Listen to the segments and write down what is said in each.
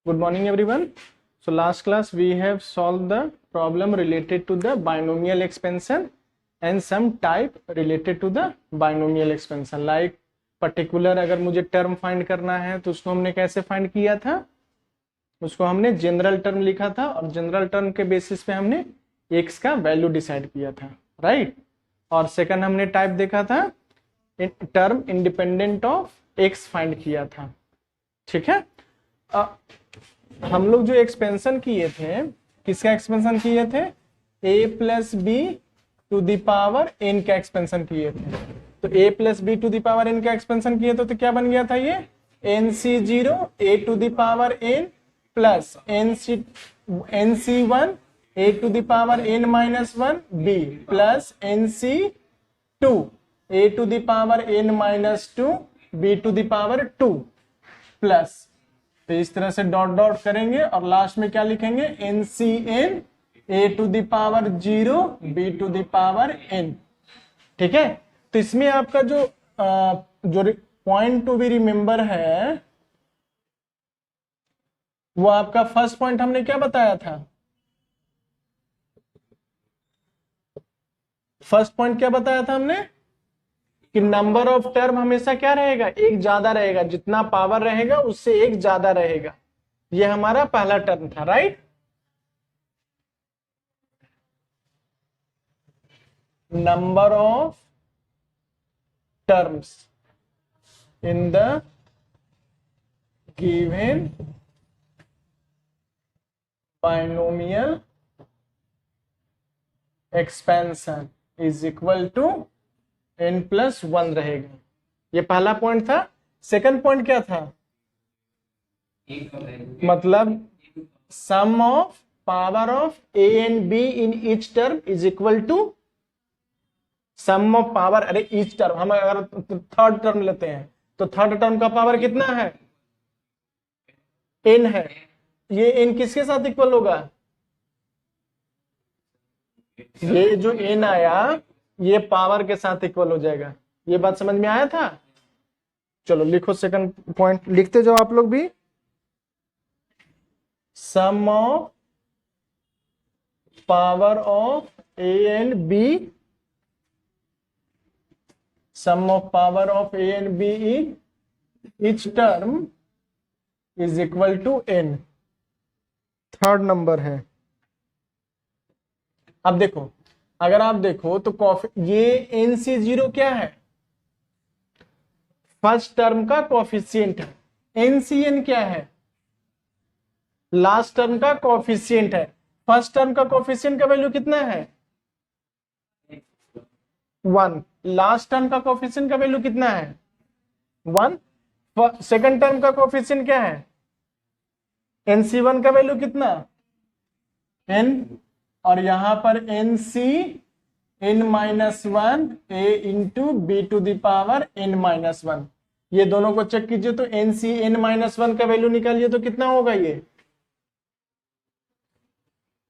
Good morning everyone. So last class we have solved the problem related to the binomial expansion and some type related to the binomial expansion. Like particular अगर मुझे term find करना है तो उसको हमने कैसे find किया था, उसको हमने जनरल टर्म लिखा था और जनरल टर्म के बेसिस पे हमने x का वैल्यू डिसाइड किया था, राइट। और सेकंड हमने टाइप देखा था term independent of x find किया था, ठीक है। हम लोग जो एक्सपेंशन किए थे, किसका एक्सपेंशन किए थे, a plus b to the power n का एक्सपेंशन किए थे। तो a plus b to the power n का एक्सपेंशन किए थे तो क्या बन गया था, ये nc0 a to the power n plus nc1 a to the power n minus 1 b plus nc2 a to the power n minus 2 b to the power 2 plus, तो इस तरह से डॉट डॉट करेंगे और लास्ट में क्या लिखेंगे, NCN a to the power 0 b to the power n, ठीक है। तो इसमें आपका जो पॉइंट टू बी रिमेंबर है वो आपका फर्स्ट पॉइंट हमने क्या बताया था, फर्स्ट पॉइंट क्या बताया था हमने कि नंबर ऑफ टर्म हमेशा क्या रहेगा, एक ज्यादा रहेगा, जितना पावर रहेगा उससे एक ज्यादा रहेगा। ये हमारा पहला टर्म था, right. Number of terms in the given binomial expansion is equal to n+1 रहेगा। ये पहला पॉइंट था। सेकंड पॉइंट क्या था, मतलब sum of power of a and b in each term is equal to sum of power, अरे each term, हम अगर थर्ड टर्म लेते हैं तो थर्ड टर्म का पावर कितना है, n है। ये n किसके साथ इक्वल होगा, ये जो n आया ये पावर के साथ इक्वल हो जाएगा। ये बात समझ में आया था। चलो लिखो, सेकंड पॉइंट लिखते जाओ आप लोग भी। Sum of power of a and b, sum of power of a and b in each term is equal to n, third number है। अब देखो, अगर आप देखो तो ये NC0 क्या है, फर्स्ट टर्म का कोफिशिएंट है। NCN क्या है, लास्ट टर्म का कोफिशिएंट है। फर्स्ट टर्म का कोफिशिएंट का वैल्यू कितना है, 1। लास्ट टर्म का कोफिशिएंट का वैल्यू कितना है, 1। सेकंड टर्म का कोफिशिएंट क्या है, NC1 का वैल्यू कितना, n, और यहां पर n-1 a into b to the power n-1। ये दोनों को चेक कीजिए तो NCN-1 का वैल्यू निकालिए तो कितना होगा, ये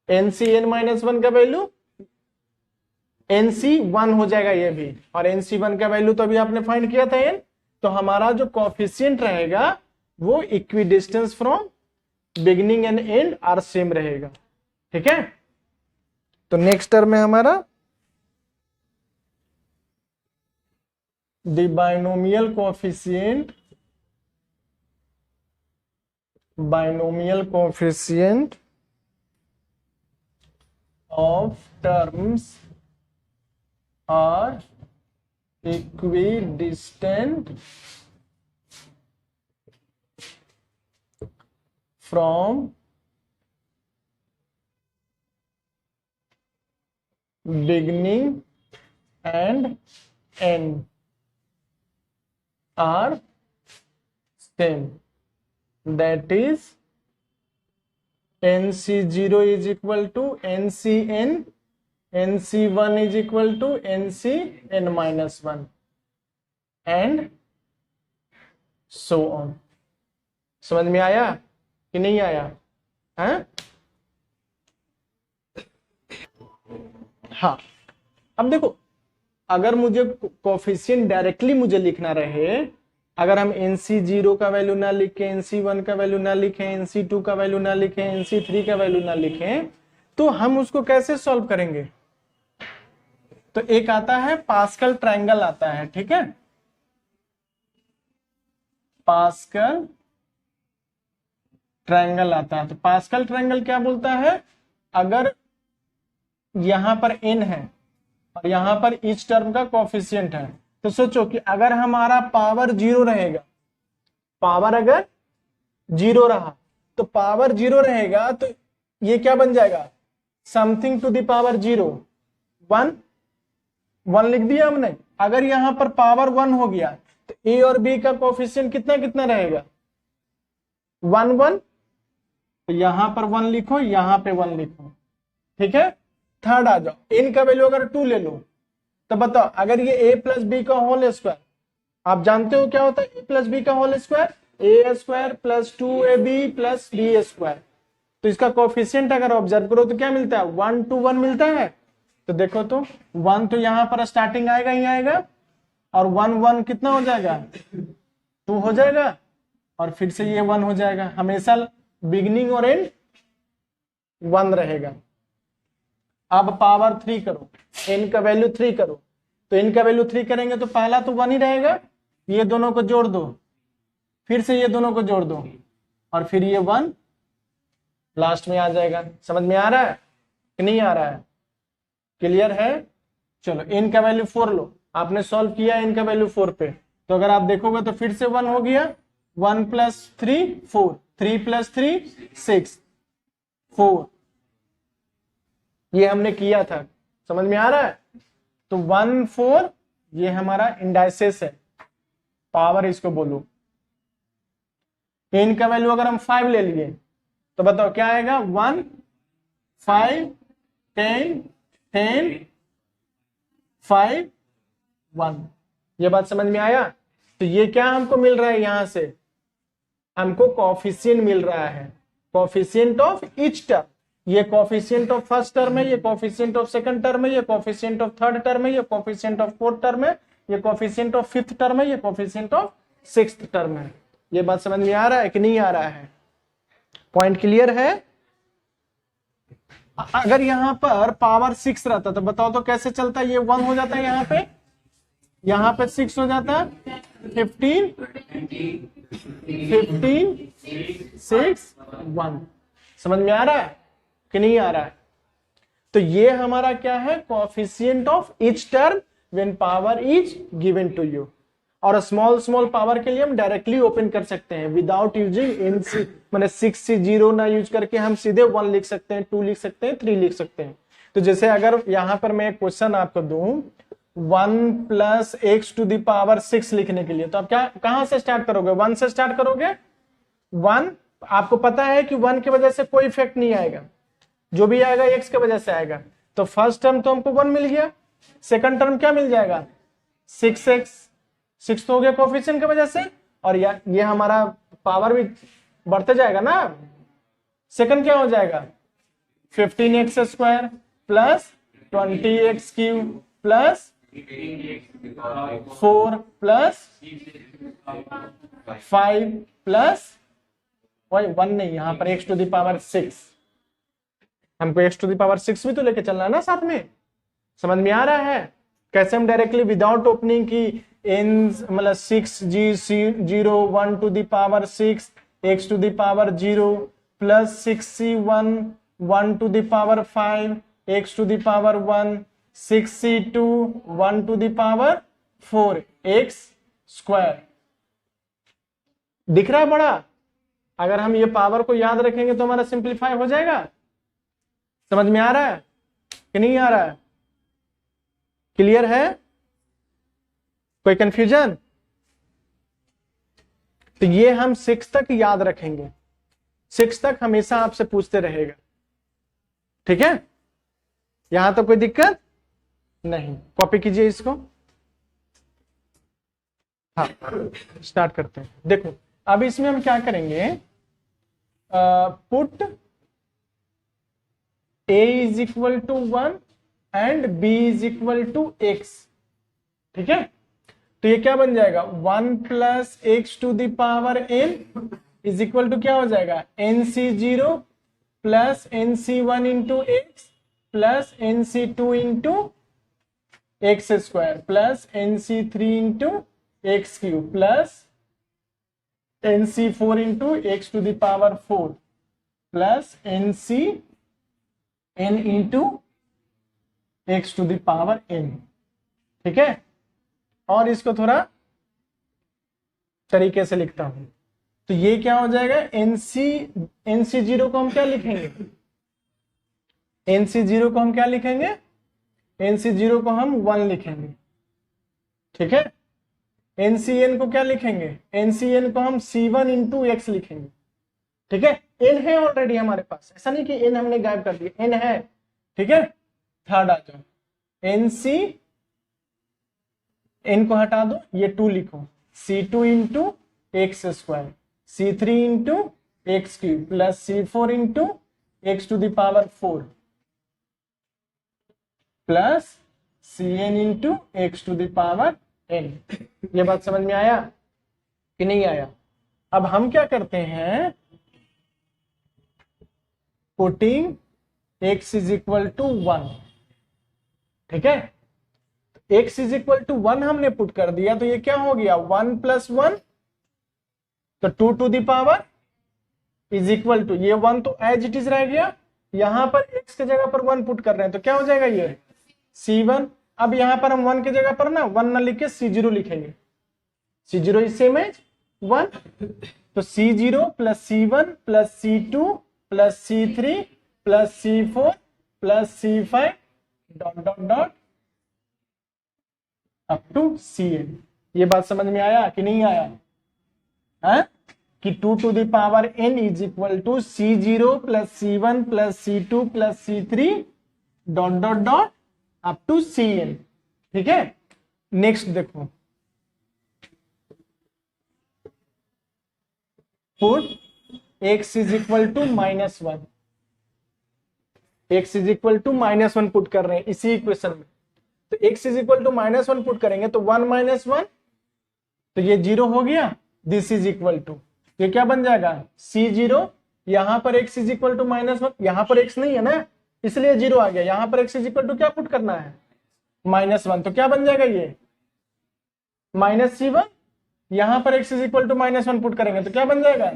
NCN-1 का वैल्यू NC1 हो जाएगा ये भी, और NC1 का वैल्यू तो अभी आपने फाइंड किया था n। तो हमारा जो कोफिशिएंट रहेगा वो equidistance from beginning and end are same रहेगा, ठीक है। तो नेक्स्ट टर्म है हमारा the binomial coefficient of terms are equidistant from beginning and end are same, that is NC0 is equal to NCN, NC1 is equal to NCN-1 and so on। समझ में आया कि नहीं आया, हैं? हाँ, अब देखो, अगर मुझे कोफिशिएंट डायरेक्टली मुझे लिखना रहे, अगर हम NC0 का वैल्यू ना लिखें, NC1 का वैल्यू ना लिखें, NC2 का वैल्यू ना लिखें, NC3 का वैल्यू ना लिखें, तो हम उसको कैसे सॉल्व करेंगे? तो एक आता है पास्कल ट्रायंगल आता है, ठीक है, पास्कल ट्रायंगल आता है। तो पास्कल ट्रायंगल क्या बोलता है, अगर यहां पर n है और यहां पर ईच टर्म का कोफिशिएंट है, तो सोचो कि अगर हमारा पावर 0 रहेगा, पावर अगर 0 रहा, तो पावर 0 रहेगा तो ये क्या बन जाएगा, समथिंग टू द पावर 0, 1 लिख दिया हमने। अगर यहां पर पावर 1 हो गया तो a और b का कोफिशिएंट कितना कितना रहेगा, 1 1। तो यहां पर 1 लिखो, यहां पे 1 लिखो, ठीक है। थर्ड आ जाओ, n का वैल्यू अगर 2 ले लो, तो बताओ अगर ये a प्लस बी का होल स्क्वायर, आप जानते हो क्या होता है a प्लस बी का whole square, a square plus 2ab plus b square. तो इसका कोफिशिएंट अगर ऑब्जर्व करो तो क्या मिलता है, 1 to 1 मिलता है। तो देखो तो 1 तो यहां पर स्टार्टिंग आएगा ही आएगा, और 1 1 कितना हो जाएगा, 2 हो जाएगा, और फिर से ये 1 हो जाएगा। हमेशा बिगिनिंग और एंड 1 रहेगा। अब पावर 3 करो, n का वैल्यू 3 करो, तो n का वैल्यू 3 करेंगे तो पहला तो 1 ही रहेगा, ये दोनों को जोड़ दो, फिर से ये दोनों को जोड़ दो, और फिर ये 1 लास्ट में आ जाएगा। समझ में आ रहा है कि नहीं आ रहा है, क्लियर है? चलो n का वैल्यू 4 लो, आपने सॉल्व किया n का वैल्यू 4 पे, तो अगर आप देखोगे तो फिर से 1 हो गया, 1 प्लस 3 4, 3 प्लस 3 6 4, ये हमने किया था। समझ में आ रहा है? तो 1 4 ये हमारा इंडाइसेस है, पावर इसको बोलो। n का वैल्यू अगर हम 5 ले लिए तो बताओ क्या आएगा, 1 5 10 10 5 1। ये बात समझ में आया? तो ये क्या हमको मिल रहा है, यहां से हमको कोफिशिएंट मिल रहा है, कोफिशिएंट ऑफ ईच टर्म। ये कोफिशिएंट ऑफ फर्स्ट टर्म है, ये कोफिशिएंट ऑफ सेकंड टर्म है, ये कोफिशिएंट ऑफ थर्ड टर्म है, ये कोफिशिएंट ऑफ फोर्थ टर्म है, ये कोफिशिएंट ऑफ फिफ्थ टर्म है, ये कोफिशिएंट ऑफ सिक्स्थ टर्म है। ये बात समझ में आ रहा है कि नहीं आ रहा है? पॉइंट क्लियर है? अगर यहां पर पावर 6 रहता तो बताओ तो कैसे चलता, ये 1 हो जाता है, यहाँ पे 6 हो जाता, 15 15 6 1। समझ में आ रहा है कि नहीं आ रहा है? तो ये हमारा क्या है, coefficient of each term when power is given to you. और स्मॉल स्मॉल पावर के लिए हम डायरेक्टली ओपन कर सकते हैं विदाउट यूजिंग एनसी, माने 6 से 0 ना यूज करके हम सीधे 1 लिख सकते हैं, 2 लिख सकते हैं, 3 लिख सकते हैं। तो जैसे अगर यहां पर मैं एक क्वेश्चन आपको दूं 1 plus x to the power 6 लिखने के लिए, तो आप क्या कहां से स्टार्ट करोगे, 1 से स्टार्ट करोगे। 1 आपको पता है कि 1 की वजह से कोई इफेक्ट नहीं आएगा, जो भी आएगा x की वजह से आएगा। तो फर्स्ट टर्म तो हमको 1 मिल गया, सेकंड टर्म क्या मिल जाएगा, 6x, 6 तो हो गया कोफिशिएंट की वजह से, और ये हमारा पावर भी बढ़ते जाएगा ना। सेकंड क्या हो जाएगा, 15x square plus 20x cube plus 4 plus 5 plus वही 1 नहीं, यहां पर x टू द पावर 6, हमको x टू द पावर 6 भी तो लेके चलना है ना साथ में। समझ में आ रहा है कैसे हम डायरेक्टली विदाउट ओपनिंग की n मतलब 6g0 1 to the power 6 x to the power 0 plus 6c1 1 to the power 5 x to the power 1 6c2 1 to the power 4 x square. दिख रहा है बड़ा? अगर हम ये पावर को याद रखेंगे तो हमारा सिंप्लीफाई हो जाएगा। समझ में आ रहा है कि नहीं आ रहा है? क्लियर है? कोई कंफ्यूजन? तो ये हम 6 तक याद रखेंगे, 6 तक हमेशा आपसे पूछते रहेगा, ठीक है? यहां तो कोई दिक्कत नहीं। कॉपी कीजिए इसको। हाँ, स्टार्ट करते हैं। देखो अब इसमें हम क्या करेंगे, put a is equal to 1 and b is equal to x, ठीक है? तो ये क्या बन जाएगा 1 plus x to the power n is equal to क्या हो जाएगा nc0 plus nc1 into x plus nc2 into x square plus nc3 into x cube plus nc4 into x to the power 4 plus ncn into x to the power n। ठीक है, और इसको थोड़ा तरीके से लिखता हूं, तो ये क्या हो जाएगा nc0 को हम क्या लिखेंगे, nc0 को हम क्या लिखेंगे, nc0 को हम 1 लिखेंगे। ठीक है, ncn को क्या लिखेंगे, ncn को हम c1 इंटू एक्स लिखेंगे। ठीक है, n है ऑलरेडी हमारे पास, ऐसा नहीं कि n हमने गायब कर दिया, n है। ठीक है, थर्ड आ जाओ, nc n को हटा दो, ये 2 लिखो, c2 into x square c3 into x cube plus c4 into x to the power 4 plus cn into x to the power n। ये बात समझ में आया कि नहीं आया? अब हम क्या करते हैं, putting x is equal to 1। ठीक है, x इज इक्वल टू 1 हमने पुट कर दिया, तो ये क्या हो गया 1 प्लस 1, तो 2 to the power is equal to, ये 1 तो एज इट इज रह गया, यहां पर x की जगह पर 1 पुट कर रहे हैं, तो क्या हो जाएगा ये c1। अब यहां पर हम 1 की जगह पर ना 1 ना लिख के c0 लिखेंगे, c0 इज सेम एज 1, तो c0 plus c1 plus c2 plus c3 plus c4 plus c5 dot dot dot up to cn। ये बात समझ में आया कि नहीं आया है? कि 2 to the power n is equal to c0 plus c1 plus c2 plus c3 dot dot dot up to cn। ठीक है, नेक्स्ट देखो, put x is equal to -1, x is equal to -1 put कर रहे हैं इसी equation में, तो x is equal to -1 put करेंगे तो 1 माइनस 1, तो ये 0 हो गया, दिस इज इक्वल टू, ये क्या बन जाएगा c0, यहां पर x इज इक्वल टू -1, यहां पर x नहीं है ना इसलिए 0 आ गया, यहां पर x इज इक्वल टू क्या पुट करना है -1, तो क्या बन जाएगा ये -c1, यहां पर x is equal to -1 put करेंगे तो क्या बन जाएगा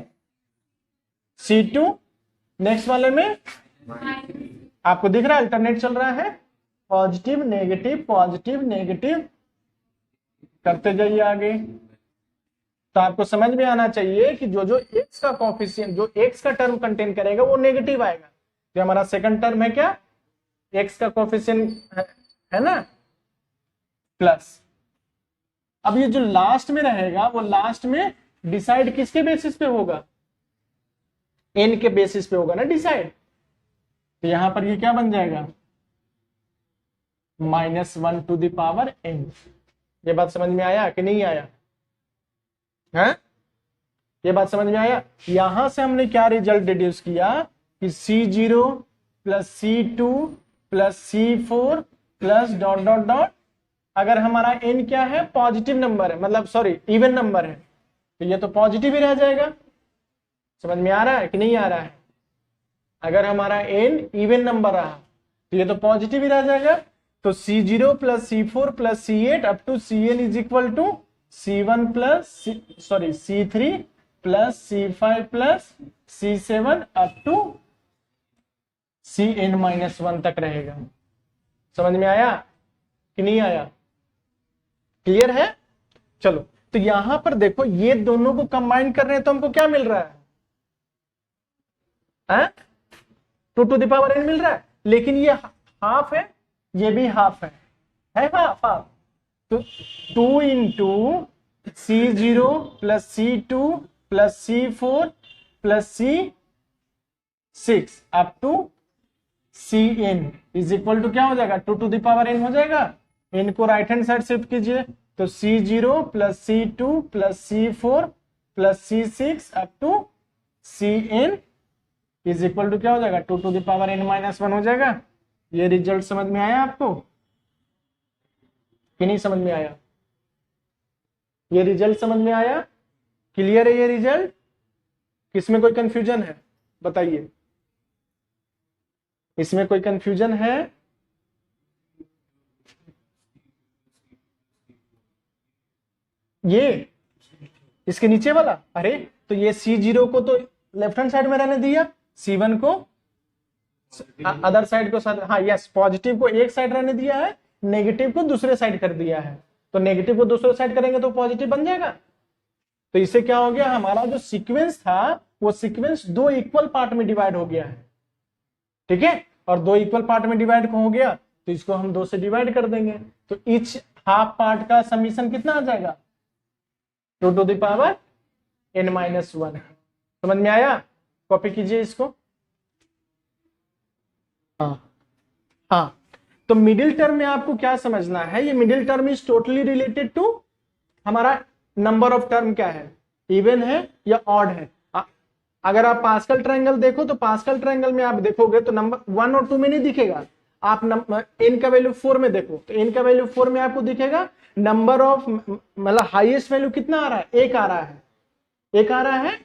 c2। नेक्स्ट वाले में आपको दिख रहा है अल्टरनेट चल रहा है, पॉजिटिव नेगेटिव करते जाइए आगे, तो आपको समझ में आना चाहिए कि जो जो x का कोफिशिएंट, जो x का टर्म कंटेन करेगा वो नेगेटिव आएगा। तो हमारा सेकंड टर्म है क्या, x का कोफिशिएंट है ना प्लस। अब ये जो लास्ट में रहेगा वो लास्ट में डिसाइड किसके बेसिस पे होगा, n के बेसिस पे होगा ना डिसाइड, तो यहां पर ये क्या बन जाएगा -1 टू द पावर n। ये बात समझ में आया कि नहीं आया है? ये बात समझ में आया? यहां से हमने क्या रिजल्ट डिड्यूस किया कि c0 plus c2 plus c4 plus dot dot dot, अगर हमारा n क्या है पॉजिटिव नंबर है, मतलब सॉरी इवन नंबर है, तो ये तो पॉजिटिव ही रह जाएगा। समझ में आ रहा है कि नहीं आ रहा है? अगर हमारा n इवन नंबर रहा तो ये तो पॉजिटिव ही रह जाएगा, तो c0 plus c4 plus c8 up to cn is equal to c1 plus c3 plus c5 plus c7 up to cn-1 तक रहेगा। समझ में आया कि नहीं आया? क्लियर है? चलो, तो यहां पर देखो ये दोनों को कंबाइन कर रहे हैं तो हमको क्या मिल रहा है 2 टू द पावर n मिल रहा है, लेकिन ये हाफ है, ये भी हाफ है हाफ हाफ, तो 2 into c0 plus c2 plus c4 plus c6 up to cn is equal to क्या हो जाएगा 2 टू द पावर n हो जाएगा। n को राइट हैंड साइड शिफ्ट कीजिए, तो c0 plus c2 plus c4 plus c6 up to cn is equal to क्या हो जाएगा 2 टू द पावर n-1 हो जाएगा। ये रिजल्ट समझ में आया आपको कि नहीं समझ में आया? ये रिजल्ट समझ में आया? क्लियर है ये रिजल्ट? किसमें कोई कंफ्यूजन है बताइए, इसमें कोई कंफ्यूजन है? ये इसके नीचे वाला, अरे तो ये C0 को तो लेफ्ट हैंड साइड में रहने दिया, C1 को अदर साइड को साथ, हाँ यस, पॉजिटिव को एक साइड रहने दिया है, नेगेटिव को दूसरे साइड कर दिया है। तो नेगेटिव को दूसरे साइड करेंगे तो पॉजिटिव बन जाएगा। तो इससे क्या हो गया, हमारा जो सीक्वेंस था वो सीक्वेंस दो इक्वल पार्ट में डिवाइड हो गया है, ठीक है। और दो इक्वल पार्ट में डिवाइड हो गया तो इसको हम 2 से डिवाइड कर देंगे, तो ईच हाफ पार्ट का समीशन कितना आ जाएगा, 2 टू द पावर n-1। समझ में आया? कॉपी कीजिए इसको। हाँ, तो मिडिल टर्म में आपको क्या समझना है, ये middle term is totally related to हमारा नंबर ऑफ टर्म क्या है, इवन है या ऑड है। अगर आप पास्कल ट्रायंगल देखो तो पास्कल ट्रायंगल में आप देखोगे तो नंबर 1 और 2 में नहीं दिखेगा, आप n का वैल्यू 4 में देखो तो n का वैल्यू 4 में आपको दिखेगा, नंबर ऑफ मतलब हाईएस्ट वैल्यू कितना आ रहा है, 1 आ रहा है, 1 आ रहा है।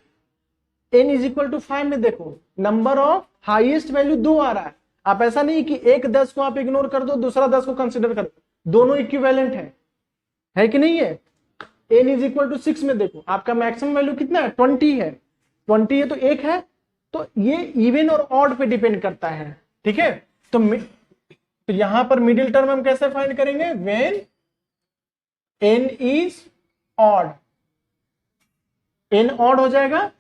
n इज इक्वल टू 5 में देखो नंबर ऑफ हाईएस्ट वैल्यू 2 आ रहा है। आप ऐसा नहीं कि एक 10 को आप इग्नोर कर दो, दूसरा 10 को कंसिडर करो, दोनों इक्विवेलेंट है कि नहीं है। n इज इक्वल टू 6 में देखो आपका मैक्सिमम वैल्यू कितना है, 20 है, 20 है तो 1 है। तो ये इवन और ऑड पे डिपेंड करता है, ठीक है। तो यहां पर मिडिल टर्म हम कैसे फाइंड करेंगे, when n is odd, n odd हो जाएगा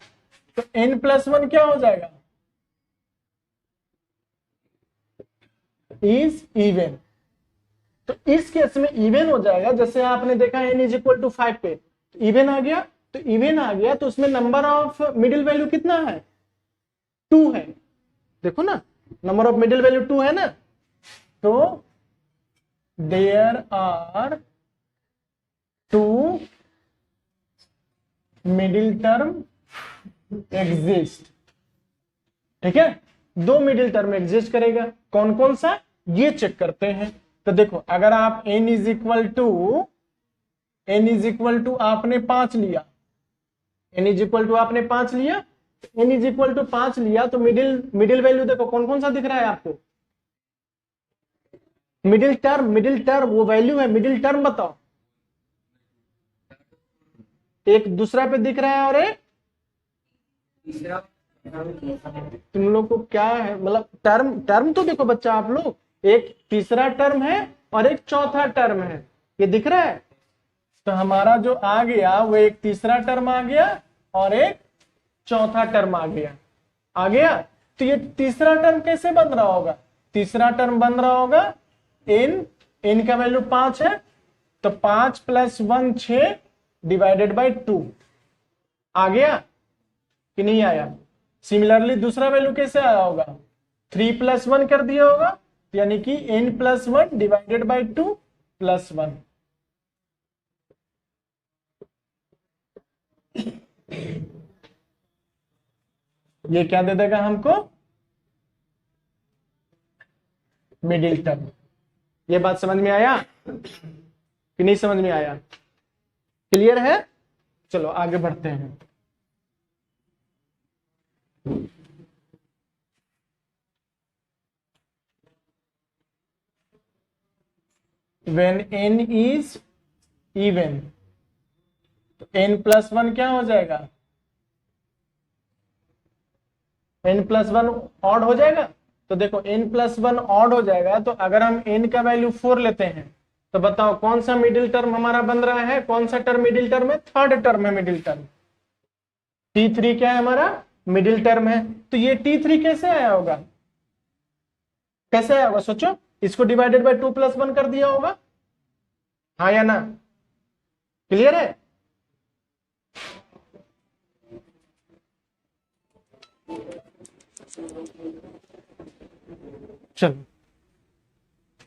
तो n+1 क्या हो जाएगा, इज इवन। तो इस केस में इवन हो जाएगा, जैसे आपने देखा n इज इक्वल टू 5 पे इवन आ गया, तो इवन आ गया तो उसमें नंबर ऑफ मिडिल वैल्यू कितना है, 2 है। देखो ना नंबर ऑफ मिडिल वैल्यू 2 है ना, तो there are 2 middle term exist, ठीक है। 2 मिडिल टर्म एग्जिस्ट करेगा, कौन कौन सा ये चेक करते हैं। तो देखो अगर आप n इज इक्वल टू आपने 5 लिया, n इज इक्वल टू आपने 5 लिया, n इज इक्वल टू 5 लिया तो मिडिल वैल्यू देखो कौन कौन सा दिख रहा है आपको, मिडिल टर्म वो वैल्यू है, मिडिल टर्म बताओ, एक दूसरा पे दिख रहा है और एक तुम लोग को क्या है, मतलब टर्म तो देखो बच्चा आप लोग, एक तीसरा टर्म है और एक चौथा टर्म है, ये दिख रहा है। तो हमारा जो आ गया वो एक तीसरा टर्म आ गया और एक चौथा टर्म आ गया। तो ये तीसरा टर्म कैसे बन रहा होगा, तीसरा टर्म बन रहा होगा n का वैल्यू 5 है तो 5 + 1 6 डिवाइडेड बाई 2 आ गया कि नहीं आया। सिमिलरली दूसरा वैल्यू कैसे आया होगा, 3 + 1 कर दिया होगा, यानी कि n+1 डिवाइडेड बाई 2 + 1। ये क्या दे देगा हमको, मिडिल टर्म। ये बात समझ में आया कि नहीं समझ में आया, क्लियर है। चलो आगे बढ़ते हैं। When n is even तो n+1 क्या हो जाएगा, n+1 ऑड हो जाएगा। तो देखो n+1 ऑड हो जाएगा, तो अगर हम n का वैल्यू 4 लेते हैं तो बताओ कौन सा मिडिल टर्म हमारा बन रहा है, कौन सा टर्म मिडिल टर्म है, थर्ड टर्म है मिडिल टर्म। t3 क्या है हमारा, मिडिल टर्म है। तो ये t3 कैसे आया होगा, कैसे आया होगा सोचो, इसको डिवाइडेड बाय 2 + 1 कर दिया होगा, हाँ या ना, क्लियर है। चलो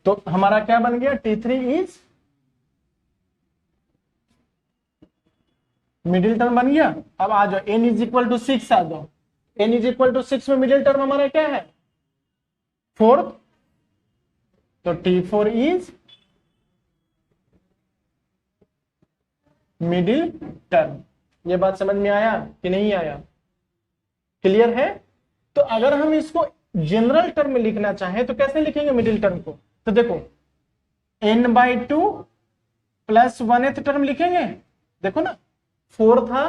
तो हमारा क्या बन गया, t3 इज मिडिल टर्म बन गया। अब आ जाओ n इज इक्वल टू 6 आ जाओ, n इज इक्वल टू 6 में मिडिल टर्म हमारा क्या है, 4, तो t4 इज मिडिल टर्म। ये बात समझ में आया कि नहीं आया? क्लियर है? तो अगर हम इसको जनरल टर्म में लिखना चाहें तो कैसे लिखेंगे मिडिल टर्म को? तो देखो n/2 प्लस 1th टर्म लिखेंगे। देखो ना 4 था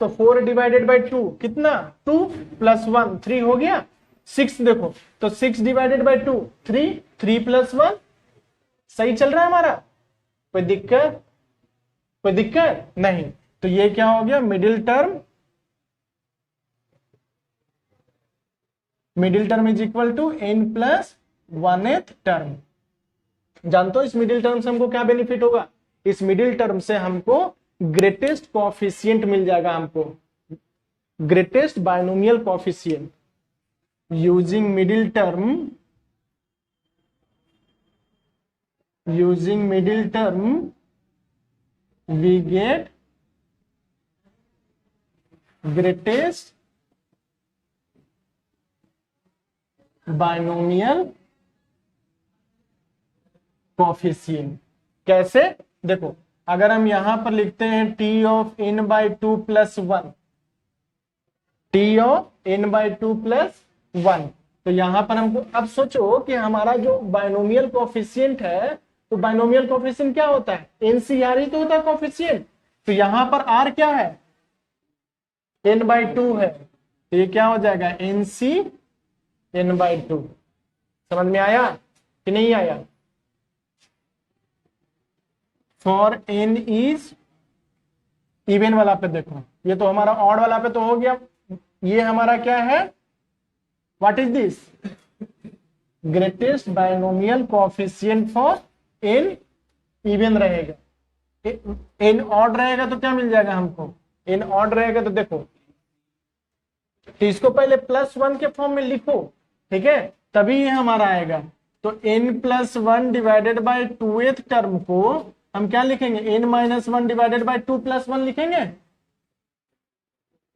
तो 4 डिवाइडेड बाई 2 कितना 2 प्लस 1 3 हो गया। 6 देखो तो 6 डिवाइडेड बाई 2 3 3 प्लस 1। सही चल रहा है हमारा? कोई दिक्कत? कोई दिक्कत नहीं। तो ये क्या हो गया middle term. Middle term is equal to n plus 1th term. जानते हो इस मिडिल टर्म से हमको क्या बेनिफिट होगा? इस मिडिल टर्म से हमको ग्रेटेस्ट कोएफिशिएंट मिल जाएगा। हमको greatest binomial coefficient using middle term. Using middle term we get greatest binomial coefficient. कैसे? देखो अगर हम यहां पर लिखते हैं t of n/2 plus 1, t of n/2 plus 1, तो यहां पर हमको अब सोचो कि हमारा जो बायनोमियल कोएफिशिएंट है तो बायनोमियल कोएफिशिएंट क्या होता है? NCR ही तो होता है कोएफिशिएंट। तो यहां पर r क्या है? n/2 है। तो ये क्या हो जाएगा NC n/2। समझ में आया कि नहीं आया? फॉर n इज इवन वाला पे देखो, ये तो हमारा ऑड वाला पे तो हो गया। ये हमारा क्या है? What is this? Greatest binomial coefficient for n even रहेगा। n ऑड रहेगा तो क्या मिल जाएगा हमको? n ऑड रहेगा तो देखो तो इसको पहले +1 के फॉर्म में लिखो, ठीक है, तभी ये हमारा आएगा। तो n plus 1 divided by 2th term को हम क्या लिखेंगे? n-1 डिवाइडेड बाई 2 प्लस 1 लिखेंगे।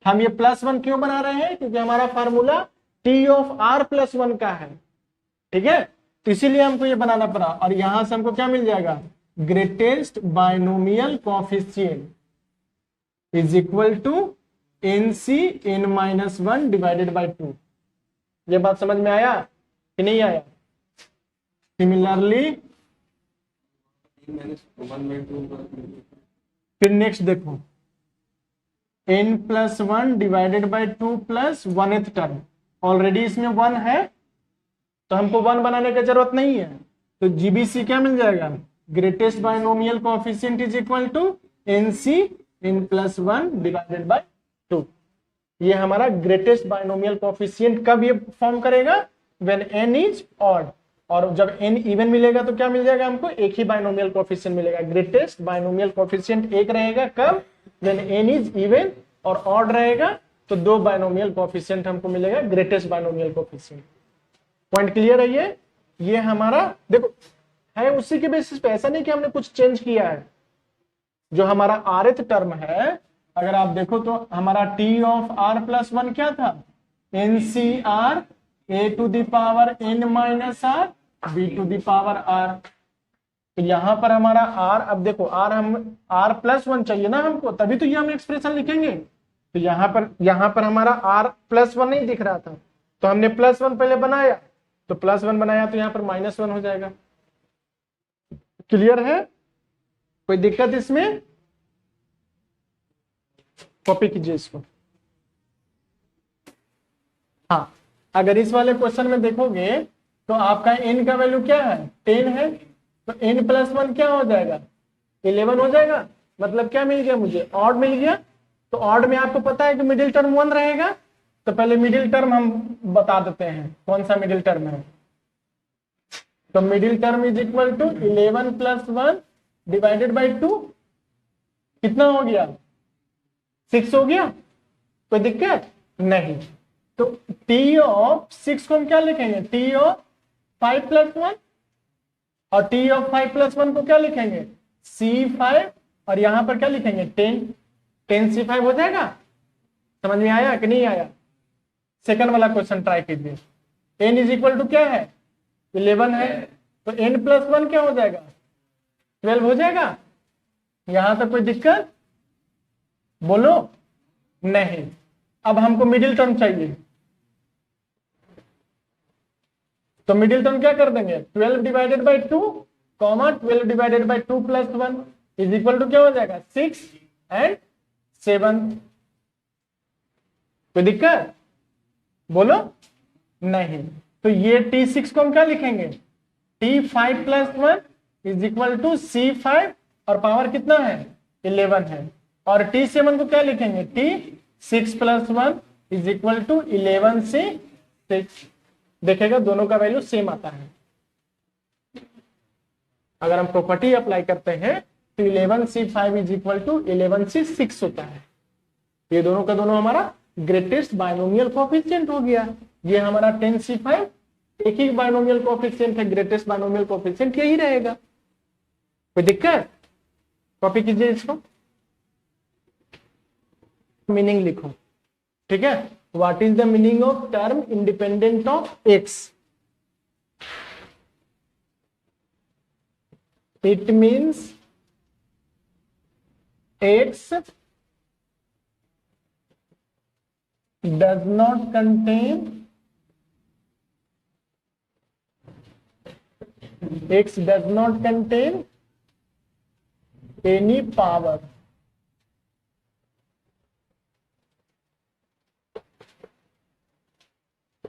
हम ये +1 क्यों बना रहे हैं? क्योंकि हमारा formula t of r plus 1 का है, ठीक है, तो इसीलिए हमको ये बनाना पड़ा। और यहां से हमको क्या मिल जाएगा? Greatest binomial coefficient is equal to NC n-1 divided by 2। ये बात समझ में आया कि नहीं आया? सिमिलरली फिर नेक्स्ट देखो n plus 1 divided by 2 plus 1th term. Already इसमें 1 है तो हमको 1 बनाने की जरूरत नहीं है। तो GBC क्या मिल जाएगा? Greatest binomial coefficient is equal to NC n+1 divided by 2। ये हमारा ग्रेटेस्ट बायनोमियल कोएफिशिएंट कब ये फॉर्म करेगा? When n is odd. और जब n इवन मिलेगा तो क्या मिल जाएगा हमको? एक ही बायनोमियल कोएफिशिएंट मिलेगा। ग्रेटेस्ट बायनोमियल कोएफिशिएंट एक रहेगा कब? When n is even. और ऑड रहेगा तो 2 बायनोमियल कोएफिशिएंट हमको मिलेगा, greatest binomial coefficient. Point clear है? ये हमारा देखो है उसी के बेसिस पे, ऐसा नहीं कि हमने कुछ चेंज किया है। जो हमारा rth टर्म है अगर आप देखो तो हमारा t ऑफ r प्लस 1 क्या था? NCR a to the power n minus r b to the power r। तो यहां पर हमारा r, अब देखो r हम r प्लस 1 चाहिए ना हमको, तभी तो ये हम एक्सप्रेशन लिखेंगे। तो यहां पर हमारा r प्लस 1 नहीं दिख रहा था तो हमने +1 पहले बनाया, तो +1 बनाया तो यहाँ पर -1 हो जाएगा। क्लियर है? कोई दिक्कत इसमें? कॉपी कीजिए इसको। हाँ, अगर इस वाले क्वेश्चन में देखोगे तो आपका n का वैल्यू क्या है? 10 है। तो n प्लस 1 क्या हो जाएगा? 11 हो जाएगा। मतलब क्या मिल गया मुझे? ऑड मिल गया। तो ऑड में आपको पता है कि मिडिल टर्म 1 रहेगा। तो पहले मिडिल टर्म हम बता देते हैं कौन सा मिडिल टर्म है। तो middle term is equal to 11 plus 1 divided by 2। कितना हो गया? 6 हो गया। कोई दिक्कत नहीं। तो t ऑफ 6 को हम क्या लिखेंगे? t of 5 plus 1। और t ऑफ 5 प्लस 1 को क्या लिखेंगे? c5। और यहां पर क्या लिखेंगे? 10 c5 हो जाएगा। समझ में आया कि नहीं आया? सेकंड वाला क्वेश्चन ट्राई कीजिए। n इज इक्वल टू क्या है? 11 है। तो n प्लस 1 क्या हो जाएगा? 12 हो जाएगा। यहां तक कोई दिक्कत बोलो नहीं। अब हमको मिडिल टर्म चाहिए, तो मिडिल टर्म क्या कर देंगे, 12 divided by 2 comma 12 divided by 2 plus 1 is equal to क्या हो जाएगा 6 एंड 7। कोई दिक्कत, बोलो नहीं। तो ये T6 को हम क्या लिखेंगे, T5 plus 1 is equal to C5 और पावर कितना है 11 है। और T7 को क्या लिखेंगे, T6 plus 1 is equal to 11C6। देखेगा दोनों का वैल्यू सेम आता है। अगर हम प्रॉपर्टी अप्लाई करते हैं तो 11C5 is equal to 11C6 होता है। ये दोनों का दोनों हमारा ग्रेटेस्ट बाइनोमियल कोएफिशिएंट हो गया। ये हमारा 10C5 एक ही बाइनोमियल कोएफिशिएंट है, ग्रेटेस्ट बाइनोमियल कोएफिशिएंट यही रहेगा। कोई दिक्कत, कॉपी कीजिए इसको, मीनिंग लिखो, ठीक है। What is the meaning of term independent of x? It means x does not contain any power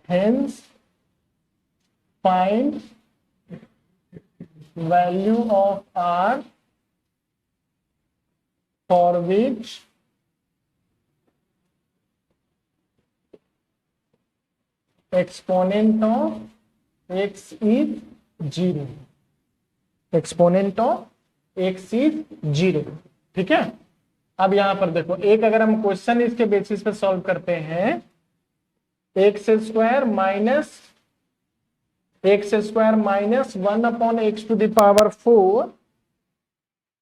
hence find value of r for which exponent of x is 0। Exponent of x is 0, ठीक है। अब यहां पर देखो, एक अगर हम question इसके बेसिस पे सॉल्व करते हैं, x square minus 1 upon x to the power 4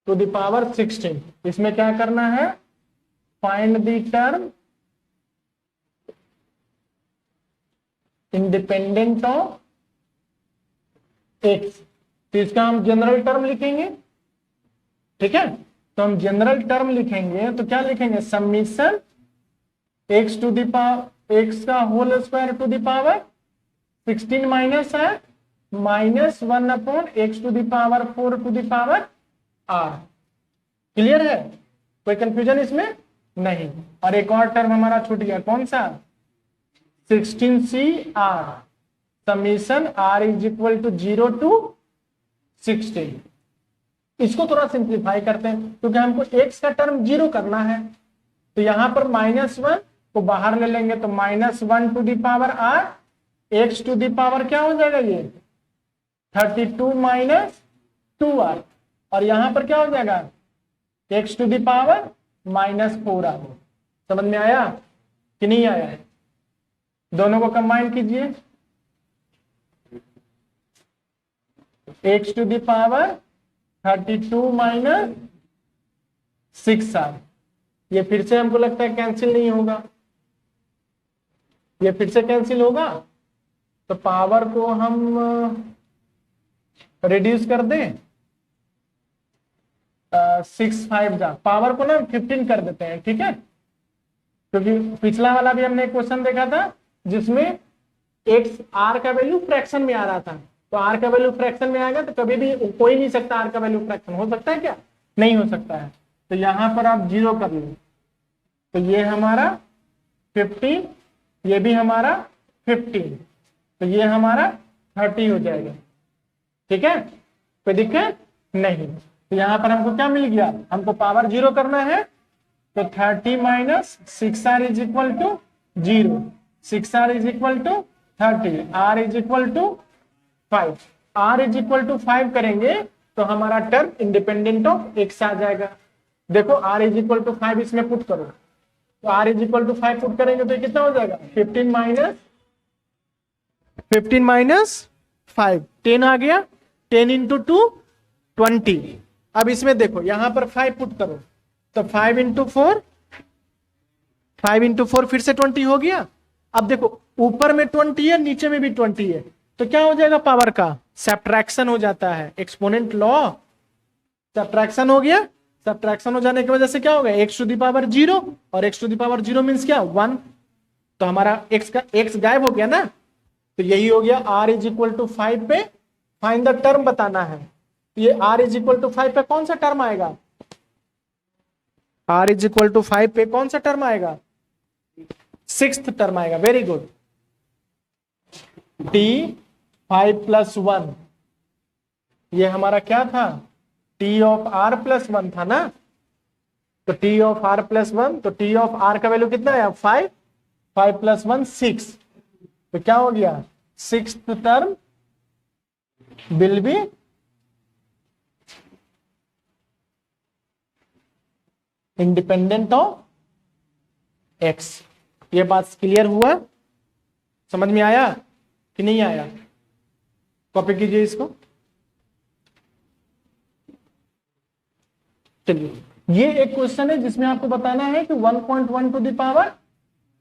to the power 16। इसमें क्या करना है, find the term independent of x. तो इसका हम जनरल टर्म लिखेंगे, ठीक है। तो हम जनरल टर्म लिखेंगे तो क्या लिखेंगे, summation x to the power x का whole square to the power 16 minus है minus 1 upon x to the power 4 to the power r. Clear है, कोई कंफ्यूजन इसमें नहीं। और एक और टर्म हमारा छूट गया, कौन सा, 16CR summation R is equal to 0 to 16। इसको थोड़ा सिंप्लीफाई करते हैं क्योंकि हमको x का टर्म 0 करना है। तो यहां पर -1 को बाहर ले लेंगे तो -1 to the power R, x to the power क्या हो जाएगा, ये 32 माइनस 2R। और यहां पर क्या हो जाएगा, x to the power -4R। समझ में आया कि नहीं आया है? दोनों को कंबाइन कीजिए, x to the power 32 minus 6R। ये फिर से हमको लगता है कैंसिल नहीं होगा, ये फिर से कैंसिल होगा। तो पावर को हम रिड्यूस कर दें, 6 5 जा, पावर को ना 15 कर देते हैं, ठीक है। क्योंकि पिछला वाला भी हमने क्वेश्चन देखा था जिसमें एक्स आर का वैल्यू फ्रैक्शन में आ रहा था। तो आर का वैल्यू फ्रैक्शन में आएगा तो कभी भी कोई नहीं सकता आर का वैल्यू फ्रैक्शन हो सकता है क्या, नहीं हो सकता है। तो यहां पर आप 0 कर लो, तो ये हमारा 15, ये भी हमारा 15, तो ये हमारा 30 हो जाएगा, ठीक है। कोई दिक्कत नहीं। तो यहां पर हमको क्या मिल गया, हमको पावर 0 करना है तो 30 minus 6R is equal to 0, 6R is equal to 30, R is equal to 5। R is equal to 5 करेंगे तो हमारा टर्म इंडिपेंडेंट ऑफ x आ जाएगा। देखो R इज इक्वल टू 5 इसमें पुट करो, तो R is equal to 5 put करेंगे तो कितना हो जाएगा, 15 माइनस 5, 10 आ गया, 10 इंटू 2 20। अब इसमें देखो यहां पर 5 पुट करो तो 5 इंटू 4 फिर से 20 हो गया। अब देखो ऊपर में 20 है, नीचे में भी 20 है, तो क्या हो जाएगा, पावर का सब्ट्रैक्शन हो जाता है। एक्सपोनेंट लॉ, सब्ट्रैक्शन हो गया सब्ट्रैक्शन हो जाने की वजह से क्या होगा, एक्स टू द पावर 0, और x to the power 0 means क्या, 1। तो हमारा एक्स का एक्स गायब हो गया ना, तो यही हो गया r इज इक्वल टू 5 पे फाइंड द टर्म बताना है। तो ये r इज इक्वल टू 5 पे कौन सा टर्म आएगा, r इज इक्वल टू 5 पे कौन सा टर्म आएगा, 6th टर्म आएगा। Very good. t 5 + 1 ये हमारा क्या था, t ऑफ r + 1 था ना, तो t ऑफ r + 1, तो t ऑफ r का वैल्यू कितना है, 5, 5 + 1 6, तो क्या हो गया, 6th term will be independent of x। ये बात क्लियर हुआ, समझ में आया कि नहीं आया, कॉपी कीजिए इसको। चलिए, ये एक क्वेश्चन है जिसमें आपको बताना है कि 1.1 टू द पावर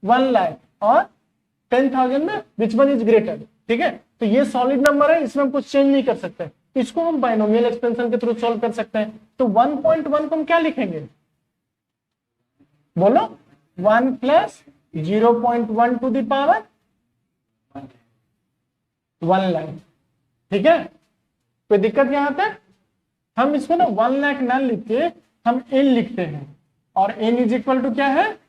1 लाख और 10,000 में विच वन इज ग्रेटर। ठीक है, तो ये सॉलिड नंबर है, इसमें हम कुछ चेंज नहीं कर सकते, इसको हम बाइनोमियल एक्सपेंशन के थ्रू सॉल्व कर सकते हैं। तो 1.1 को हम क्या लिखेंगे, बोलो, 1 + 0.1 टू द पावर 1 लाख। ठीक है, कोई दिक्कत यहां तक, हम इसको ना 1 लाख ना लिख के हम n लिखते हैं, और n इज इक्वल टू क्या है,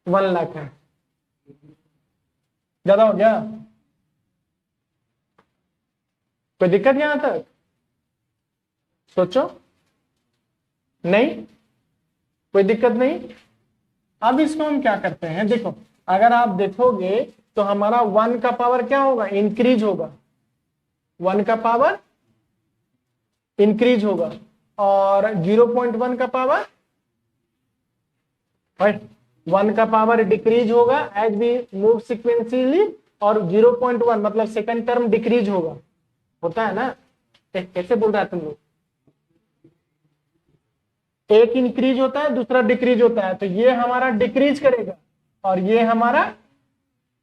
1 लाख है। ज्यादा हो गया, कोई दिक्कत यहां तक, सोचो, नहीं कोई दिक्कत नहीं। अब इसको हम क्या करते हैं, देखो अगर आप देखोगे तो हमारा 1 का पावर क्या होगा, इंक्रीज होगा, 1 का पावर इंक्रीज होगा, और 0.1 का पावर 1 का पावर डिक्रीज होगा एज वी मूव सिक्वेंशियली, और 0.1 मतलब सेकंड टर्म डिक्रीज होगा, होता है ना, कैसे बोल रहा है तुम लोग, एक इंक्रीज होता है दूसरा डिक्रीज होता है, तो ये हमारा डिक्रीज करेगा और ये हमारा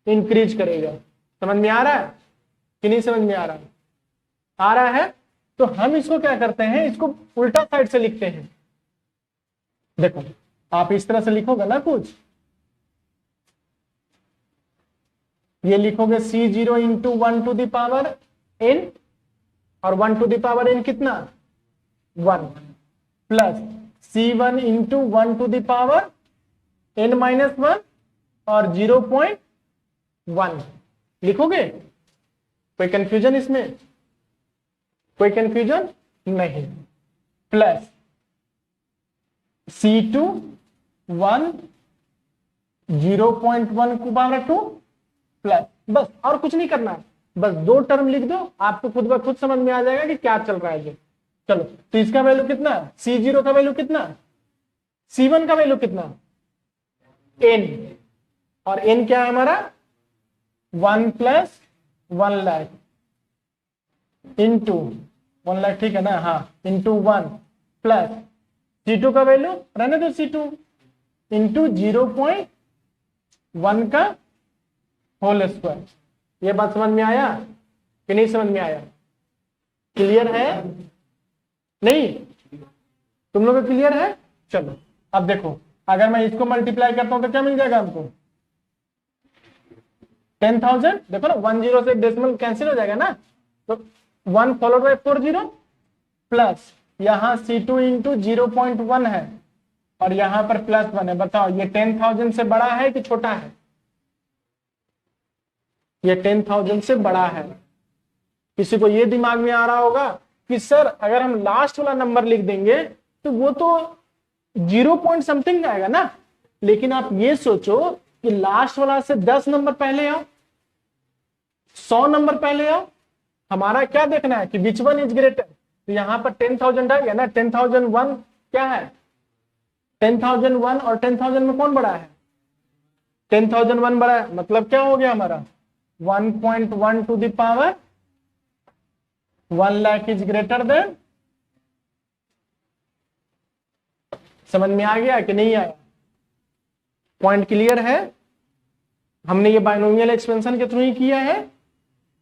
इंक्रीज करेगा। समझ में आ रहा है कि नहीं समझ में आ रहा है, आ रहा है। तो हम इसको क्या करते हैं, इसको उल्टा साइड से लिखते हैं। देखो आप इस तरह से लिखोगे ना, कुछ ये लिखोगे C0 into 1 to the power n, और 1 टू द पावर n कितना, 1, plus C1 into 1 to the power n-1 और 0.1 लिखोगे। कोई कंफ्यूजन इसमें, कोई कंफ्यूजन नहीं, प्लस C2 1 0.1 को पावर 2 प्लस, बस और कुछ नहीं करना है, बस 2 टर्म लिख दो, आपको खुद ब खुद समझ में आ जाएगा कि क्या चल रहा है। चलो, तो इसका वैल्यू कितना, C0 का वैल्यू कितना, C1 का वैल्यू कितना, n, और n क्या है हमारा 1 + 1 लाख इंटू 1 लाख, ठीक है ना, हाँ, इंटू 1 प्लस C2 का वैल्यू रहने दो, C2 इंटू 0.1 का होल स्क्वायर। ये बात समझ में आया कि नहीं समझ में आया, क्लियर है, नहीं तुम लोग को क्लियर है। चलो अब देखो, अगर मैं इसको मल्टीप्लाई करता हूं तो क्या मिल जाएगा हमको, 10,000। देखो ना 1 0 से डेसिमल कैंसिल हो जाएगा ना, तो 1 फॉलोड बाय 4 0 प्लस यहां C2 इंटू 0.1 है और यहां पर +1 है। बताओ ये 10,000 से बड़ा है कि छोटा है, ये 10,000 से बड़ा है। किसी को ये दिमाग में आ रहा होगा कि सर अगर हम लास्ट वाला नंबर लिख देंगे तो वो तो 0 पॉइंट समथिंग आएगा ना, लेकिन आप ये सोचो कि लास्ट वाला से 10 नंबर पहले आओ, 100 नंबर पहले आओ, हमारा क्या देखना है कि विच वन इज ग्रेटर। तो यहां पर 10,000 आ गया ना, 10,001 क्या है, 10,001 और 10,000 में कौन बड़ा है, 10,001 बड़ा है, मतलब क्या हो गया हमारा 1.1 to the power 1 lakh is greater than. समझ में आ गया कि नहीं आया, पॉइंट क्लियर है। हमने ये बाइनोमियल एक्सपेंशन के थ्रू ही किया है।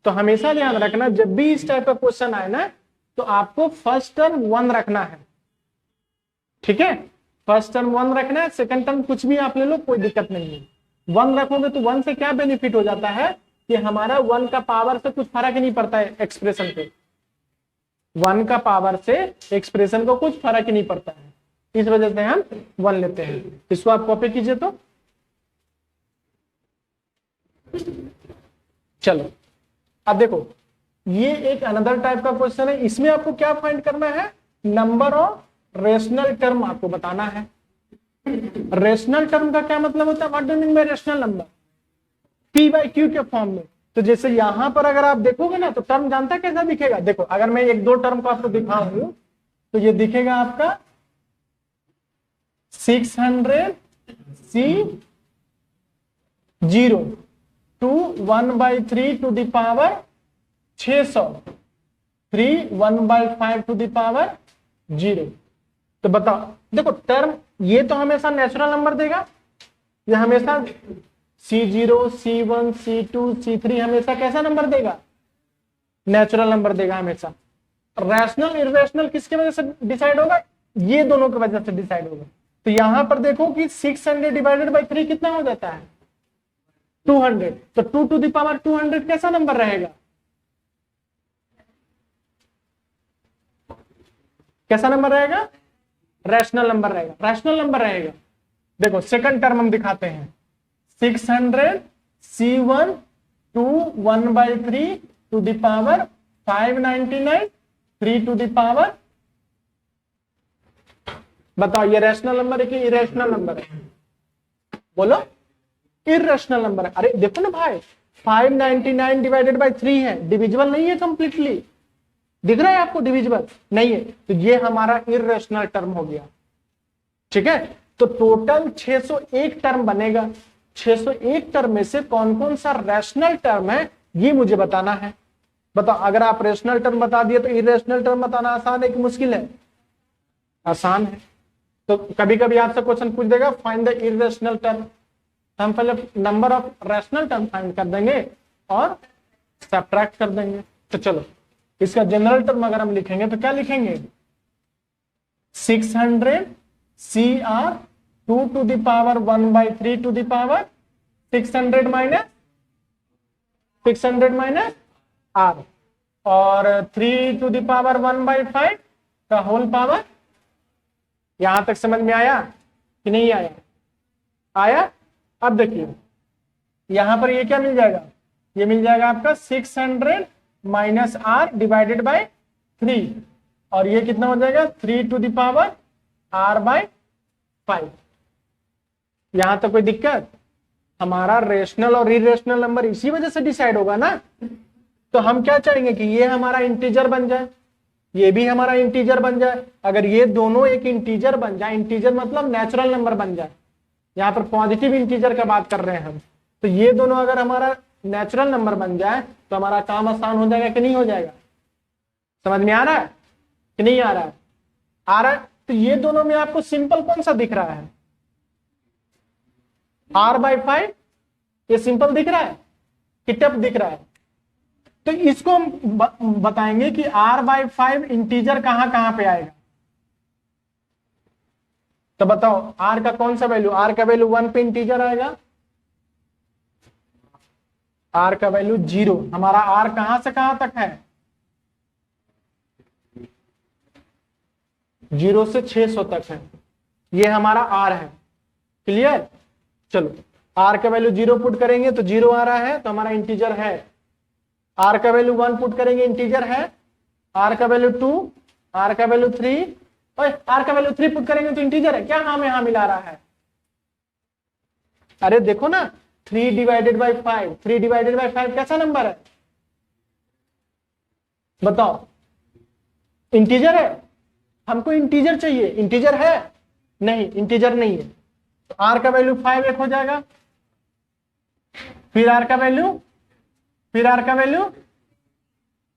तो हमेशा ध्यान रखना, जब भी इस टाइप का क्वेश्चन आए ना तो आपको फर्स्ट टर्म 1 रखना है, ठीक है, फर्स्ट टर्म 1 रखना है, सेकंड टर्म कुछ भी आप ले लो, कोई दिक्कत नहीं है। 1 रखोगे तो 1 से क्या बेनिफिट हो जाता है कि हमारा 1 का पावर से कुछ फर्क नहीं पड़ता है एक्सप्रेशन पे, 1 का पावर से एक्सप्रेशन को कुछ फर्क ही नहीं पड़ता है, इस वजह से हम 1 लेते हैं। इसको आप कॉपी कीजिए। तो चलो अब देखो, ये एक अनदर टाइप का क्वेश्चन है, इसमें आपको क्या फाइंड करना है, नंबर ऑफ रेशनल टर्म आपको बताना है। रेशनल टर्म का क्या मतलब होता है, what do mean by rational number, P by Q के फॉर्म में। तो जैसे यहां पर अगर आप देखोगे ना, तो टर्म जानता है कैसा दिखेगा, देखो अगर मैं एक दो टर्म को आपको दिखाऊं तो ये दिखेगा आपका 600 C 0 to 1/3 to the power 600 3 1/5 to the power 0। तो बताओ, देखो टर्म ये तो हमेशा नेचुरल नंबर देगा, ये हमेशा C0 C1 C2 C3 हमेशा कैसा नंबर देगा, नेचुरल नंबर देगा हमेशा। रैशनल इररेशनल किसकी वजह से डिसाइड होगा, ये दोनों की वजह से डिसाइड होगा। तो यहां पर देखो कि 600 डिवाइडेड बाई 3 कितना हो जाता है, 200। तो 2 टू द पावर 200 कैसा नंबर रहेगा, कैसा नंबर रहेगा, रैशनल नंबर रहेगा, रैशनल नंबर रहेगा। देखो सेकंड टर्म हम दिखाते हैं, 600 C1 to 1/3 to the power 599 3 to the power, बताओ ये रैशनल नंबर है कि इरेशनल नंबर है, बोलो इरेशनल नंबर है। अरे देखो ना भाई, 599 डिवाइडेड बाई 3 है, डिविजिबल नहीं है कंप्लीटली, दिख रहा है आपको, डिविजिबल नहीं है, तो ये हमारा इरेशनल टर्म हो गया, ठीक है। तो टोटल 601 टर्म बनेगा, 601 टर्म में से कौन कौन सा रैशनल टर्म है ये मुझे बताना है। बताओ, अगर आप रैशनल टर्म बता दिए तो इरेशनल टर्म बताना आसान है कि मुश्किल है, आसान है। तो कभी कभी आपसे क्वेश्चन पूछ देगा फाइंड द इरेशनल टर्म, हम पहले number of rational term find कर देंगे और सब्ट्रैक्ट कर देंगे। तो चलो इसका जनरल टर्म अगर हम लिखेंगे तो क्या लिखेंगे, 600 CR 2 to the power 1/3 to the power 600 minus R और 3 टू द पावर 1/5 का होल पावर। यहां तक समझ में आया कि नहीं आया, आया। अब देखिए यहां पर ये क्या मिल जाएगा, ये मिल जाएगा आपका 600 माइनस R डिवाइडेड बाय 3 और ये कितना हो जाएगा 3 टू द पावर R/5। यहां तक कोई दिक्कत, हमारा रेशनल और इरेशनल नंबर इसी वजह से डिसाइड होगा ना। तो हम क्या चाहेंगे कि ये हमारा इंटीजर बन जाए, ये भी हमारा इंटीजर बन जाए। अगर ये दोनों एक इंटीजर बन जाए, इंटीजर मतलब नेचुरल नंबर बन जाए, यहाँ पर पॉजिटिव इंटीजर का बात कर रहे हैं हम, तो ये दोनों अगर हमारा नेचुरल नंबर बन जाए तो हमारा काम आसान हो जाएगा कि नहीं हो जाएगा। समझ में आ रहा है कि नहीं आ रहा है, आ रहा है। तो ये दोनों में आपको सिंपल कौन सा दिख रहा है, R/5, ये सिंपल दिख रहा है कि टफ दिख रहा है। तो इसको हम बताएंगे कि R/5 इंटीजर कहां कहां पे आएगा। तो बताओ R का कौन सा वैल्यू, R का वैल्यू 1 पे इंटीजर आएगा, R का वैल्यू 0। हमारा R कहां से कहां तक है, 0 से 600 तक है, ये हमारा R है, क्लियर। चलो R का वैल्यू 0 पुट करेंगे तो 0 आ रहा है, तो हमारा इंटीजर है। R का वैल्यू 1 पुट करेंगे, इंटीजर है। R का वैल्यू 2, R का वैल्यू 3, R का वैल्यू 3 पुट करेंगे तो इंटीजर है क्या, हाँ में हाँ मिला रहा है। अरे देखो ना 3 डिवाइडेड बाई 5, 3 डिवाइडेड बाई 5 कैसा नंबर है, बताओ, इंटीजर है। हमको इंटीजर चाहिए, इंटीजर है नहीं, इंटीजर नहीं है। तो R का वैल्यू 5 एक हो जाएगा, फिर R का वैल्यू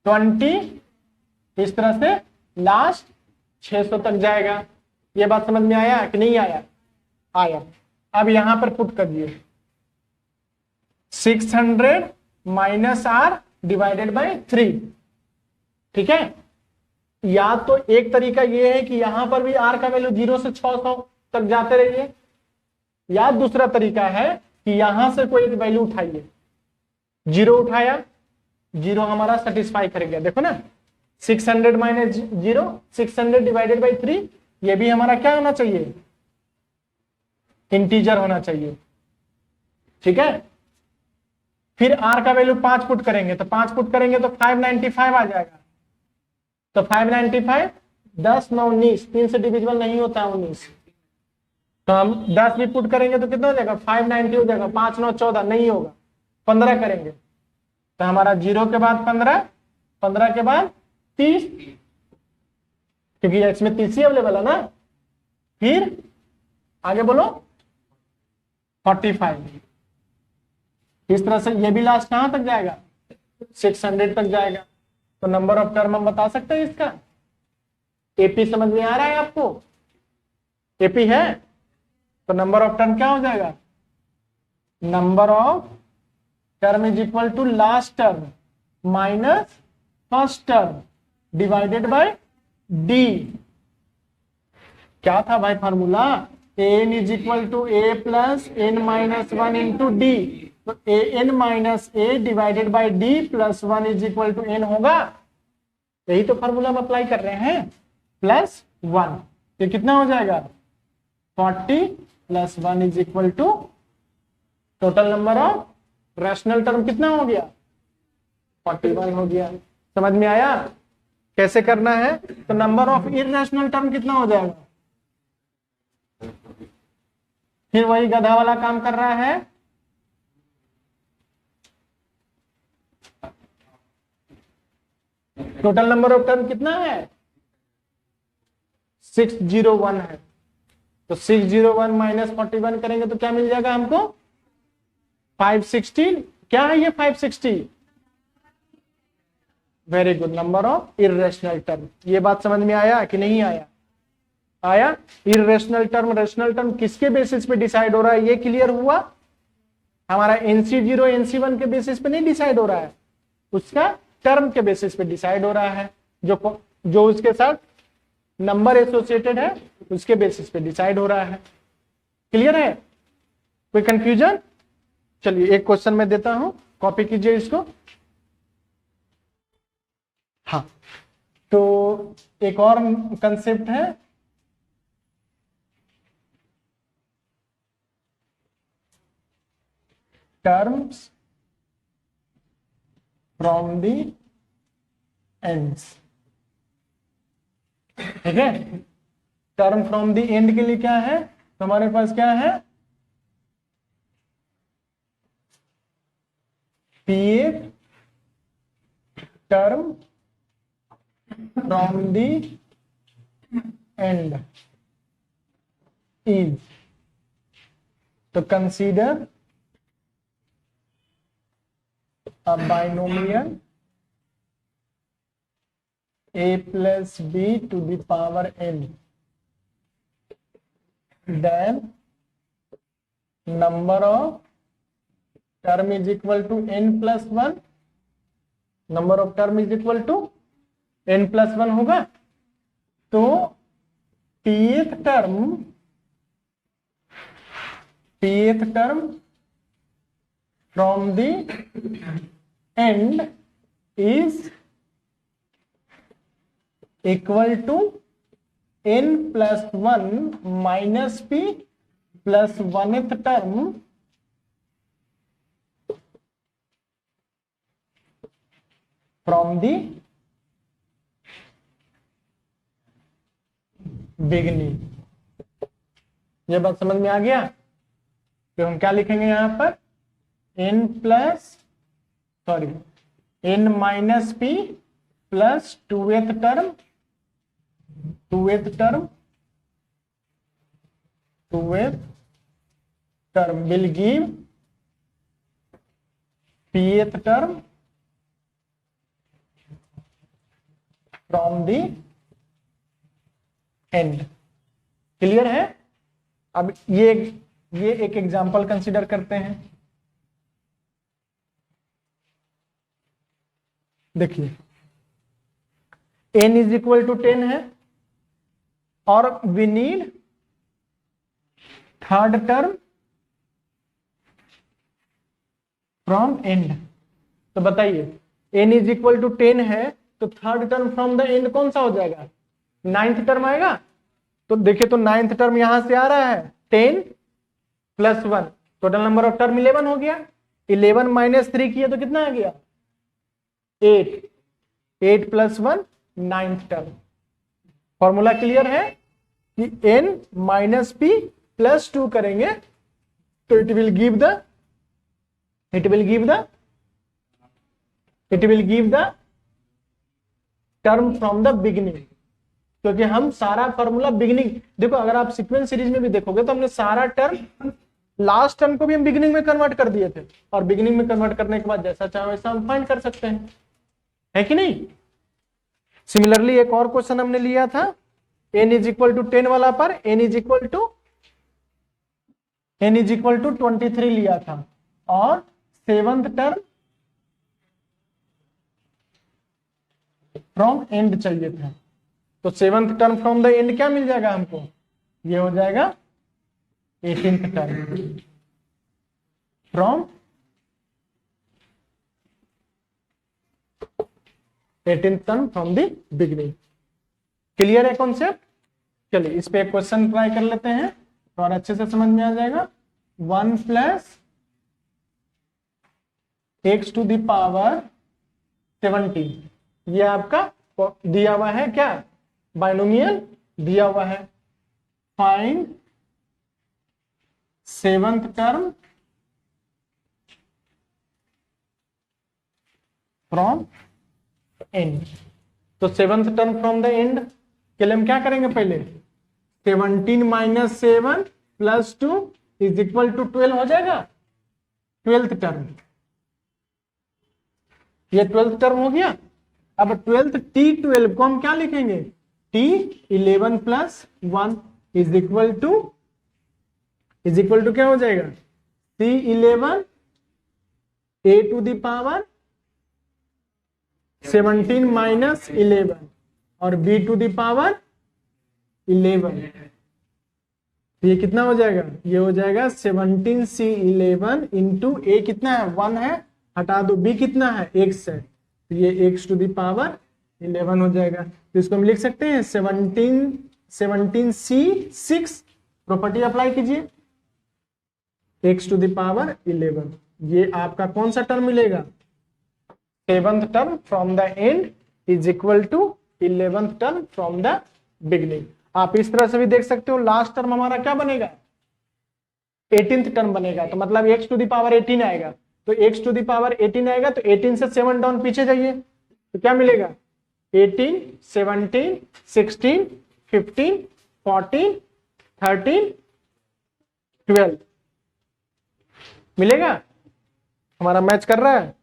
20, इस तरह से लास्ट 600 तक जाएगा। ये बात समझ में आया कि नहीं आया, आया। अब यहां पर पुट कर दिए 600 माइनस R डिवाइडेड बाई 3, ठीक है। या तो एक तरीका ये है कि यहां पर भी r का वैल्यू 0 से 600 तक जाते रहिए, या दूसरा तरीका है कि यहां से कोई एक वैल्यू उठाइए, 0 उठाया, 0 हमारा सेटिस्फाई कर गया, देखो ना 600 माइनस 0, 600 डिवाइडेड बाई 3, ये भी हमारा क्या होना चाहिए, इंटीजर होना चाहिए, ठीक है। फिर r का वैल्यू 5 पुट करेंगे, तो 5 पुट करेंगे तो 595 आ जाएगा, तो 595 10 9 19, 3 से डिविजिबल नहीं होता है 19, तो हम 10 भी पुट करेंगे तो कितना हो जाएगा 590 हो जाएगा, 5 9 14 नहीं होगा, 15 करेंगे तो हमारा 0 के बाद 15, 15 के बाद 30, क्योंकि इसमें 30 ही अवेलेबल है ना। फिर आगे बोलो 45, इस तरह से ये भी लास्ट कहां तक जाएगा, 600 तक जाएगा। तो नंबर ऑफ टर्म हम बता सकते हैं इसका, एपी समझ में आ रहा है आपको, एपी है, तो नंबर ऑफ टर्म क्या हो जाएगा, number of term is equal to last term minus first term divided by d. क्या था भाई formula, n is equal to a plus n minus 1 into d, तो a n minus a divided by d plus 1 is equal to n होगा, यही तो formula हम apply कर रहे हैं, प्लस 1, ये कितना हो जाएगा 40 plus 1 is equal to total number of rational term कितना हो गया 41 हो गया। समझ में आया कैसे करना है। तो नंबर ऑफ इररेशनल टर्म कितना हो जाएगा, फिर वही गधा वाला काम कर रहा है, टोटल नंबर ऑफ टर्म कितना है 601 है, तो 601 माइनस 41 करेंगे तो क्या मिल जाएगा हमको 560। क्या है ये 560, very good, number of irrational term. ये बात समझ में आया कि नहीं आया, आया। इररेशनल टर्म रेशनल टर्म किसके बेसिस पे डिसाइड हो रहा है, ये क्लियर हुआ। हमारा NC0 NC1 के बेसिस पे नहीं डिसाइड हो रहा है, उसका टर्म के बेसिस पे डिसाइड हो रहा है, जो उसके साथ नंबर एसोसिएटेड है उसके बेसिस पे डिसाइड हो रहा है। क्लियर है, कोई कंफ्यूजन। चलिए एक क्वेश्चन मैं देता हूं, कॉपी कीजिए इसको। हाँ, तो एक और कंसेप्ट है, टर्म्स फ्रॉम द एंड्स, ठीक है। टर्म फ्रॉम द एंड के लिए क्या है, तो हमारे पास क्या है pth term from the end is, तो consider a binomial a plus b to the power n, then number of term is equal to n plus 1, number of term is equal to n plus 1 होगा। तो pth term from the end is equal to n plus 1 minus p plus 1th term from the beginning। ये बात समझ में आ गया। तो हम क्या लिखेंगे यहां पर, n plus n minus p plus 2th term will give pth term from the end। Clear है। अब ये एक एग्जांपल कंसीडर करते हैं। देखिए n इज इक्वल टू 10 है और we need third term from end. तो बताइए n इज इक्वल टू 10 है तो third term from the end कौन सा हो जाएगा? नाइन्थ टर्म आएगा। तो देखिए तो नाइन्थ टर्म यहां से आ रहा है 10 plus 1, total number of term 11 हो गया। 11 माइनस 3 किया तो कितना आ गया? 8। 8 plus 1 ninth term. Formula clear है कि n माइनस p प्लस 2 करेंगे तो it will give the term from the beginning. क्योंकि हम सारा फॉर्मूला बिगिनिंग, देखो अगर आप सीक्वेंस सीरीज में भी देखोगे तो हमने सारा टर्म लास्ट टर्म को भी हम बिगिनिंग में कन्वर्ट कर दिए थे, और बिगिनिंग में कन्वर्ट करने के बाद जैसा चाहे वैसा हम फाइंड कर सकते हैं, है कि नहीं। सिमिलरली एक और क्वेश्चन हमने लिया था n इज इक्वल टू 10 वाला पर n इज इक्वल टू 23 लिया था और सेवंथ टर्म फ्रॉम एंड चाहिए था। तो seventh term from the and क्या मिल जाएगा हमको? ये हो जाएगा 18th term from 18th term from the beginning. Clear है कॉन्सेप्ट? चलिए इस पे एक क्वेश्चन ट्राई कर लेते हैं तो और अच्छे से समझ में आ जाएगा। 1 plus x to the power 17, ये आपका दिया हुआ है, क्या बाइनोमियल दिया हुआ है। Find seventh term from end. तो seventh term from the end के लिए हम क्या करेंगे? पहले 17 minus 7 plus 2 is equal to 12 हो जाएगा, 12th टर्म। ये 12th टर्म हो गया। अब 12th T12 को हम क्या लिखेंगे? T11 plus 1 is equal to क्या हो जाएगा? C11 a to the power 17 minus 11 और b टू द पावर 11। ये कितना हो जाएगा? ये हो जाएगा 17C11 इंटू a कितना है? 1 है, हटा दो, b कितना है? x है, तो ये x टू द पावर 11 हो जाएगा। तो इसको हम लिख सकते हैं 17C6, प्रॉपर्टी अप्लाई कीजिए, x टू द पावर 11। ये आपका कौन सा टर्म मिलेगा? Seventh term from the end is equal to 11th term from the beginning. आप इस तरह से भी देख सकते हो, लास्ट टर्म हमारा क्या बनेगा? 18th टर्म बनेगा, तो मतलब x टू द पावर 18 आएगा। तो x टू द पावर 18 आएगा तो 18 से 7 डाउन पीछे जाइए तो क्या मिलेगा? 18, 17, 16, 15, 14, 13, 12 मिलेगा। हमारा मैच कर रहा है,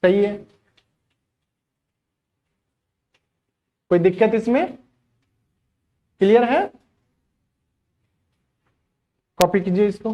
सही है। कोई दिक्कत इसमें? क्लियर है? कॉपी कीजिए इसको।